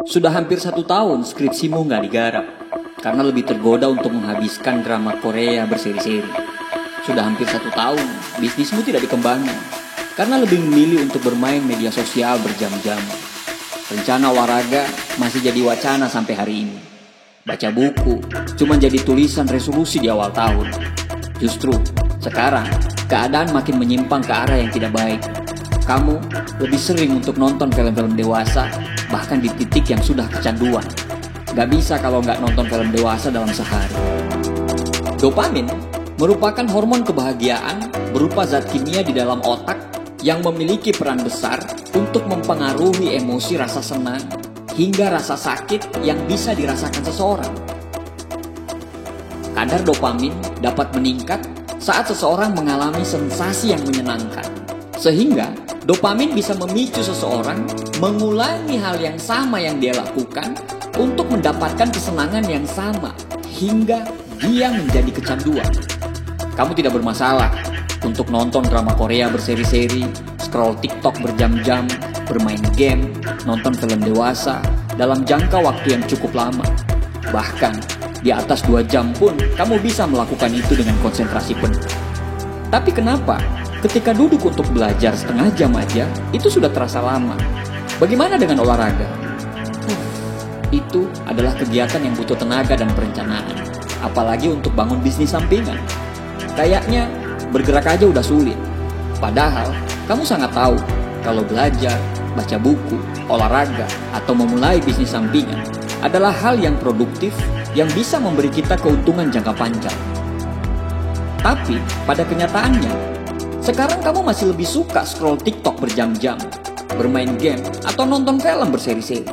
Sudah hampir 1 tahun skripsimu nggak digarap karena lebih tergoda untuk menghabiskan drama Korea berseri-seri. Sudah hampir 1 tahun bisnismu tidak dikembangkan karena lebih memilih untuk bermain media sosial berjam-jam. Rencana olahraga masih jadi wacana sampai hari ini. Baca buku cuma jadi tulisan resolusi di awal tahun. Justru sekarang keadaan makin menyimpang ke arah yang tidak baik. Kamu lebih sering untuk nonton film-film dewasa, bahkan di titik yang sudah kecanduan. Gak bisa kalau nggak nonton film dewasa dalam sehari. Dopamin merupakan hormon kebahagiaan berupa zat kimia di dalam otak yang memiliki peran besar untuk mempengaruhi emosi rasa senang hingga rasa sakit yang bisa dirasakan seseorang. Kadar dopamin dapat meningkat saat seseorang mengalami sensasi yang menyenangkan, sehingga dopamin bisa memicu seseorang mengulangi hal yang sama yang dia lakukan untuk mendapatkan kesenangan yang sama hingga dia menjadi kecanduan. Kamu tidak bermasalah untuk nonton drama Korea berseri-seri, scroll TikTok berjam-jam, bermain game, nonton film dewasa dalam jangka waktu yang cukup lama. Bahkan di atas 2 jam pun kamu bisa melakukan itu dengan konsentrasi penuh. Tapi kenapa ketika duduk untuk belajar setengah jam aja, itu sudah terasa lama? Bagaimana dengan olahraga? Itu adalah kegiatan yang butuh tenaga dan perencanaan. Apalagi untuk bangun bisnis sampingan. Kayaknya bergerak aja udah sulit. Padahal kamu sangat tahu kalau belajar, baca buku, olahraga, atau memulai bisnis sampingan adalah hal yang produktif yang bisa memberi kita keuntungan jangka panjang. Tapi pada kenyataannya, sekarang kamu masih lebih suka scroll TikTok berjam-jam, bermain game, atau nonton film berseri-seri.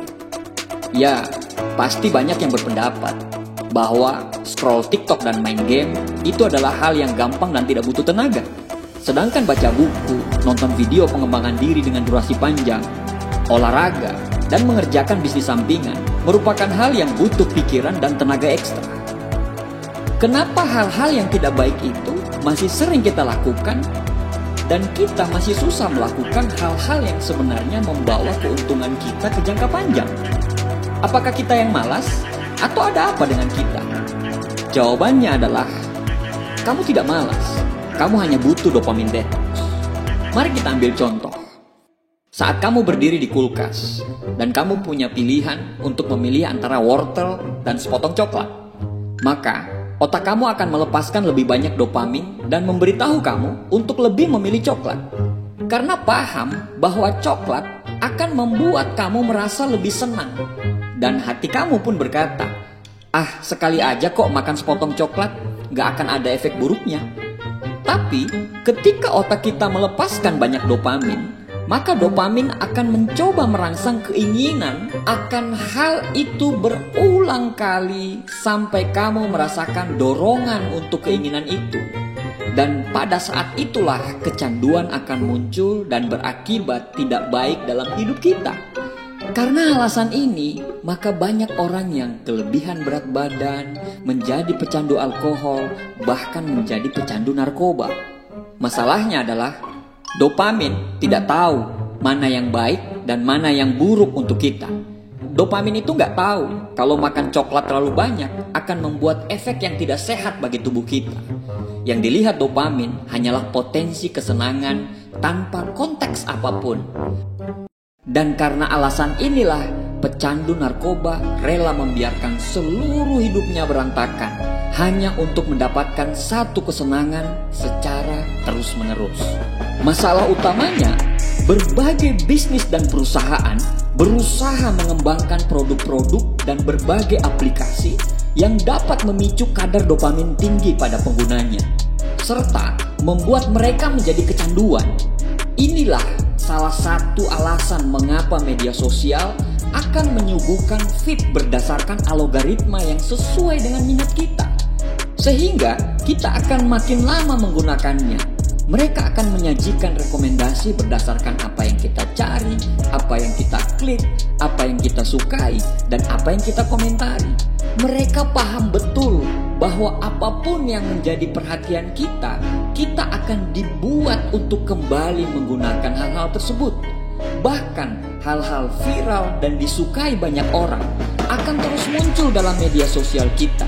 Ya, pasti banyak yang berpendapat bahwa scroll TikTok dan main game itu adalah hal yang gampang dan tidak butuh tenaga. Sedangkan baca buku, nonton video pengembangan diri dengan durasi panjang, olahraga, dan mengerjakan bisnis sampingan merupakan hal yang butuh pikiran dan tenaga ekstra. Kenapa hal-hal yang tidak baik itu masih sering kita lakukan dan kita masih susah melakukan hal-hal yang sebenarnya membawa keuntungan kita ke jangka panjang? Apakah kita yang malas atau ada apa dengan kita? Jawabannya adalah kamu tidak malas. Kamu hanya butuh dopamin detox. Mari kita ambil contoh. Saat kamu berdiri di kulkas dan kamu punya pilihan untuk memilih antara wortel dan sepotong coklat, maka otak kamu akan melepaskan lebih banyak dopamin dan memberitahu kamu untuk lebih memilih coklat. Karena paham bahwa coklat akan membuat kamu merasa lebih senang. Dan hati kamu pun berkata, sekali aja kok makan sepotong coklat, gak akan ada efek buruknya. Tapi ketika otak kita melepaskan banyak dopamin, maka dopamin akan mencoba merangsang keinginan akan hal itu berulang kali sampai kamu merasakan dorongan untuk keinginan itu. Dan pada saat itulah kecanduan akan muncul dan berakibat tidak baik dalam hidup kita. Karena alasan ini, maka banyak orang yang kelebihan berat badan, menjadi pecandu alkohol, bahkan menjadi pecandu narkoba. Masalahnya adalah dopamin tidak tahu mana yang baik dan mana yang buruk untuk kita. Dopamin itu nggak tahu kalau makan coklat terlalu banyak akan membuat efek yang tidak sehat bagi tubuh kita. Yang dilihat dopamin hanyalah potensi kesenangan tanpa konteks apapun. Dan karena alasan inilah pecandu narkoba rela membiarkan seluruh hidupnya berantakan hanya untuk mendapatkan satu kesenangan secara terus-menerus. Masalah utamanya, berbagai bisnis dan perusahaan berusaha mengembangkan produk-produk dan berbagai aplikasi yang dapat memicu kadar dopamin tinggi pada penggunanya, serta membuat mereka menjadi kecanduan. Inilah salah satu alasan mengapa media sosial akan menyuguhkan feed berdasarkan algoritma yang sesuai dengan minat kita. Sehingga kita akan makin lama menggunakannya. Mereka akan menyajikan rekomendasi berdasarkan apa yang kita cari, apa yang kita klik, apa yang kita sukai, dan apa yang kita komentari. Mereka paham betul bahwa apapun yang menjadi perhatian kita, kita akan dibuat untuk kembali menggunakan hal-hal tersebut. Bahkan hal-hal viral dan disukai banyak orang akan terus muncul dalam media sosial kita.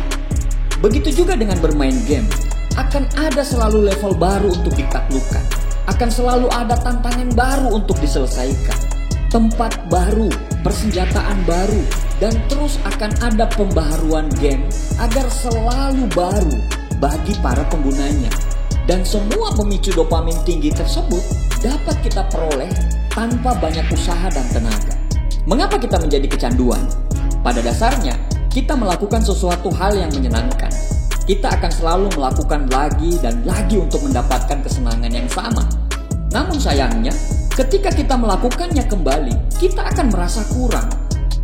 Begitu juga dengan bermain game, akan ada selalu level baru untuk ditaklukkan, akan selalu ada tantangan baru untuk diselesaikan, tempat baru, persenjataan baru, dan terus akan ada pembaharuan game agar selalu baru bagi para penggunanya. Dan semua pemicu dopamin tinggi tersebut dapat kita peroleh tanpa banyak usaha dan tenaga. Mengapa kita menjadi kecanduan? Pada dasarnya, kita melakukan sesuatu hal yang menyenangkan. Kita akan selalu melakukan lagi dan lagi untuk mendapatkan kesenangan yang sama. Namun sayangnya, ketika kita melakukannya kembali, kita akan merasa kurang.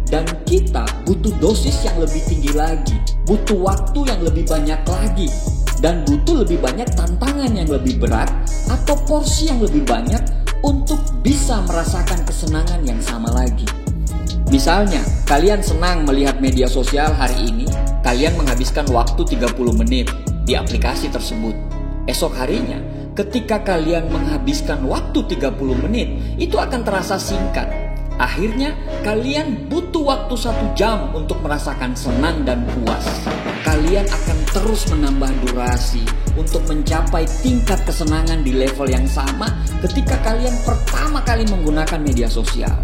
Dan kita butuh dosis yang lebih tinggi lagi, butuh waktu yang lebih banyak lagi, dan butuh lebih banyak tantangan yang lebih berat atau porsi yang lebih banyak untuk bisa merasakan kesenangan yang sama lagi. Misalnya, kalian senang melihat media sosial hari ini, kalian menghabiskan waktu 30 menit di aplikasi tersebut. Esok harinya, ketika kalian menghabiskan waktu 30 menit, itu akan terasa singkat. Akhirnya, kalian butuh waktu 1 jam untuk merasakan senang dan puas. Kalian akan terus menambah durasi untuk mencapai tingkat kesenangan di level yang sama ketika kalian pertama kali menggunakan media sosial.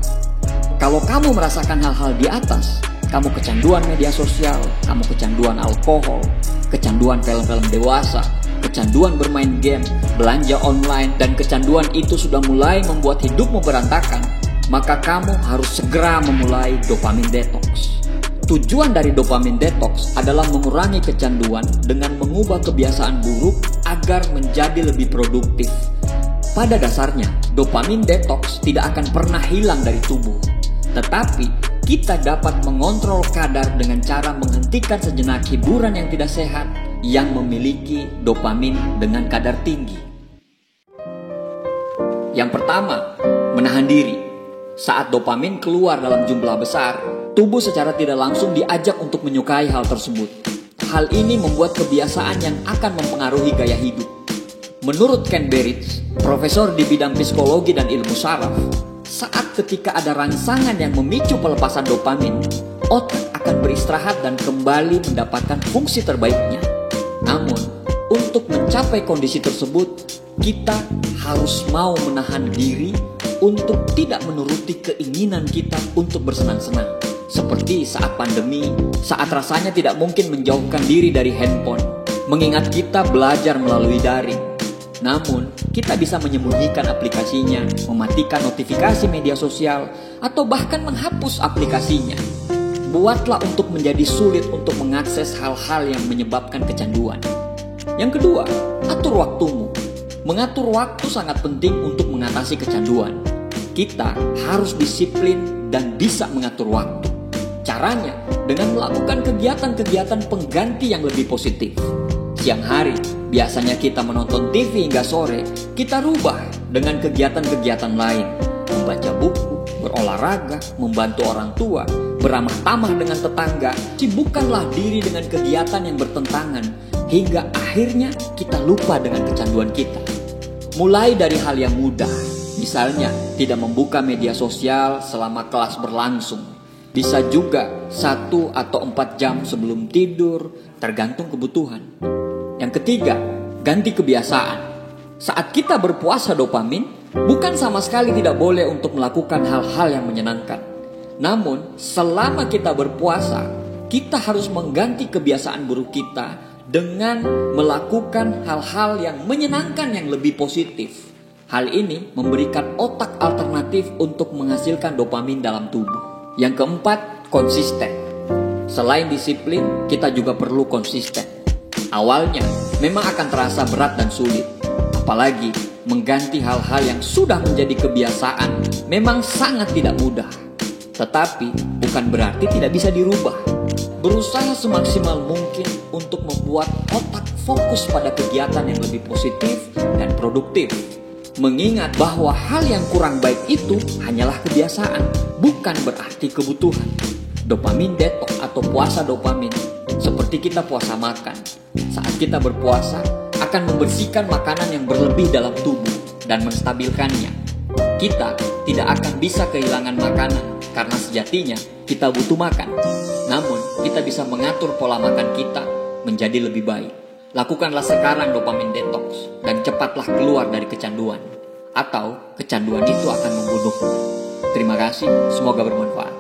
Kalau kamu merasakan hal-hal di atas, kamu kecanduan media sosial, kamu kecanduan alkohol, kecanduan film-film dewasa, kecanduan bermain game, belanja online, dan kecanduan itu sudah mulai membuat hidupmu berantakan, maka kamu harus segera memulai dopamin detox. Tujuan dari dopamin detox adalah mengurangi kecanduan dengan mengubah kebiasaan buruk agar menjadi lebih produktif. Pada dasarnya, dopamin detox tidak akan pernah hilang dari tubuh. Tetapi, kita dapat mengontrol kadar dengan cara menghentikan sejenak hiburan yang tidak sehat yang memiliki dopamin dengan kadar tinggi. Yang pertama, menahan diri. Saat dopamin keluar dalam jumlah besar, tubuh secara tidak langsung diajak untuk menyukai hal tersebut. Hal ini membuat kebiasaan yang akan mempengaruhi gaya hidup. Menurut Ken Berridge, profesor di bidang psikologi dan ilmu saraf, saat ketika ada rangsangan yang memicu pelepasan dopamin, otak akan beristirahat dan kembali mendapatkan fungsi terbaiknya. Namun, untuk mencapai kondisi tersebut, kita harus mau menahan diri untuk tidak menuruti keinginan kita untuk bersenang-senang. Seperti saat pandemi, saat rasanya tidak mungkin menjauhkan diri dari handphone, mengingat kita belajar melalui daring. Namun, kita bisa menyembunyikan aplikasinya, mematikan notifikasi media sosial, atau bahkan menghapus aplikasinya. Buatlah untuk menjadi sulit untuk mengakses hal-hal yang menyebabkan kecanduan. Yang kedua, atur waktumu. Mengatur waktu sangat penting untuk mengatasi kecanduan. Kita harus disiplin dan bisa mengatur waktu. Caranya dengan melakukan kegiatan-kegiatan pengganti yang lebih positif. Siang hari, biasanya kita menonton TV hingga sore, kita rubah dengan kegiatan-kegiatan lain. Membaca buku, berolahraga, membantu orang tua, beramah tamah dengan tetangga. Sibukkanlah diri dengan kegiatan yang bertentangan, hingga akhirnya kita lupa dengan kecanduan kita. Mulai dari hal yang mudah, misalnya tidak membuka media sosial selama kelas berlangsung. Bisa juga 1 atau 4 jam sebelum tidur, tergantung kebutuhan. Yang ketiga, ganti kebiasaan. Saat kita berpuasa dopamin, bukan sama sekali tidak boleh untuk melakukan hal-hal yang menyenangkan. Namun, selama kita berpuasa, kita harus mengganti kebiasaan buruk kita dengan melakukan hal-hal yang menyenangkan yang lebih positif. Hal ini memberikan otak alternatif untuk menghasilkan dopamin dalam tubuh. Yang keempat, konsisten. Selain disiplin, kita juga perlu konsisten. Awalnya memang akan terasa berat dan sulit. Apalagi mengganti hal-hal yang sudah menjadi kebiasaan memang sangat tidak mudah. Tetapi bukan berarti tidak bisa dirubah. Berusaha semaksimal mungkin untuk membuat otak fokus pada kegiatan yang lebih positif dan produktif. Mengingat bahwa hal yang kurang baik itu hanyalah kebiasaan, bukan berarti kebutuhan. Dopamin detox atau puasa dopamin, seperti kita puasa makan. Saat kita berpuasa, akan membersihkan makanan yang berlebih dalam tubuh dan menstabilkannya. Kita tidak akan bisa kehilangan makanan karena sejatinya kita butuh makan. Namun, kita bisa mengatur pola makan kita menjadi lebih baik. Lakukanlah sekarang dopamin detox dan cepatlah keluar dari kecanduan. Atau kecanduan itu akan membunuhmu. Terima kasih, semoga bermanfaat.